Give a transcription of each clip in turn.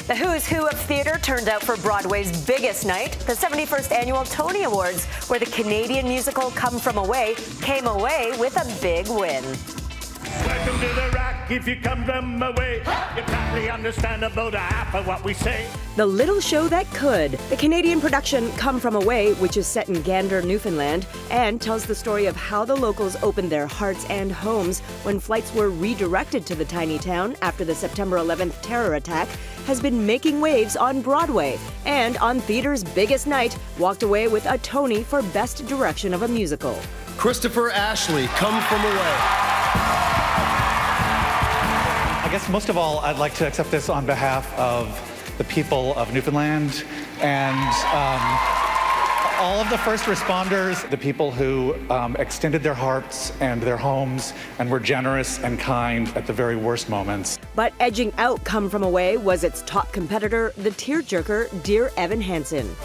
The who's who of theatre turned out for Broadway's biggest night, the 71st Annual Tony Awards, where the Canadian musical Come From Away came away with a big win. Welcome to the Rock. If you come from away, you probably understand about half of what we say. The little show that could. The Canadian production Come From Away, which is set in Gander, Newfoundland, and tells the story of how the locals opened their hearts and homes when flights were redirected to the tiny town after the September 11th terror attack, has been making waves on Broadway, and on theater's biggest night, walked away with a Tony for Best Direction of a Musical. Christopher Ashley, Come From Away. I guess most of all, I'd like to accept this on behalf of the people of Newfoundland and all of the first responders, the people who extended their hearts and their homes and were generous and kind at the very worst moments. But edging out Come From Away was its top competitor, the tearjerker Dear Evan Hansen.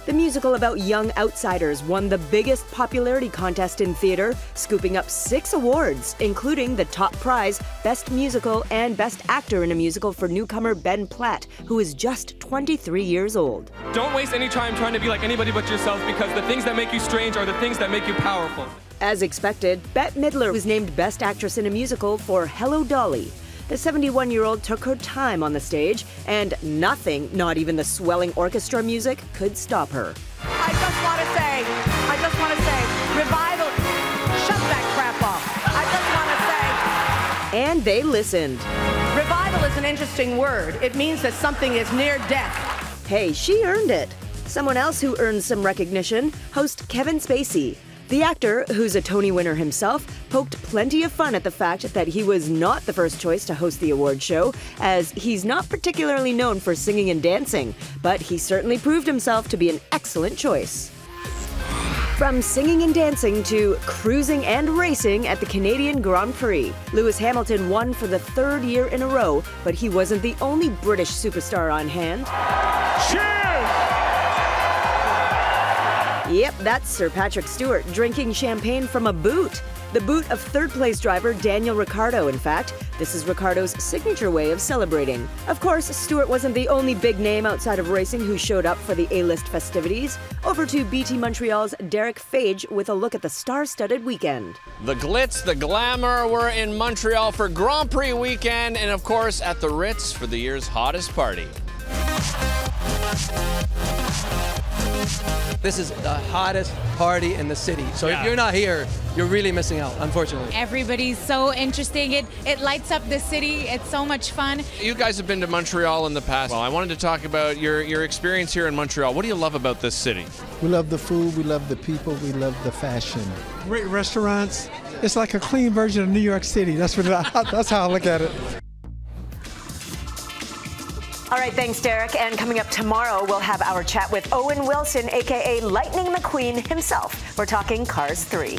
The musical about young outsiders won the biggest popularity contest in theater, scooping up 6 awards, including the top prize, Best Musical and Best Actor in a Musical for newcomer Ben Platt, who is just 23 years old. Don't waste any time trying to be like anybody but yourself, because the things that make you strange are the things that make you powerful. As expected, Bette Midler was named Best Actress in a Musical for Hello, Dolly. The 71-year-old took her time on the stage, and nothing, not even the swelling orchestra music, could stop her. I just want to say, Revival, shut that crap off. I just want to say. And they listened. Revival is an interesting word. It means that something is near death. Hey, she earned it. Someone else who earned some recognition, host Kevin Spacey. The actor, who's a Tony winner himself, poked plenty of fun at the fact that he was not the first choice to host the award show, as he's not particularly known for singing and dancing, but he certainly proved himself to be an excellent choice. From singing and dancing to cruising and racing at the Canadian Grand Prix, Lewis Hamilton won for the 3rd year in a row, but he wasn't the only British superstar on hand. Cheers! Yep, that's Sir Patrick Stewart drinking champagne from a boot. The boot of 3rd place driver Daniel Ricciardo, in fact. This is Ricciardo's signature way of celebrating. Of course, Stewart wasn't the only big name outside of racing who showed up for the A-list festivities. Over to BT Montreal's Derek Fage with a look at the star-studded weekend. The glitz, the glamour were in Montreal for Grand Prix weekend, and of course at the Ritz for the year's hottest party. This is the hottest party in the city. So if you're not here, you're really missing out, unfortunately. Everybody's so interesting. It lights up the city. It's so much fun. You guys have been to Montreal in the past. Well, I wanted to talk about your experience here in Montreal. What do you love about this city? We love the food, we love the people, we love the fashion. Great restaurants. It's like a clean version of New York City. That's how I look at it. All right, thanks, Derek. And coming up tomorrow, we'll have our chat with Owen Wilson, a.k.a. Lightning McQueen himself. We're talking Cars 3.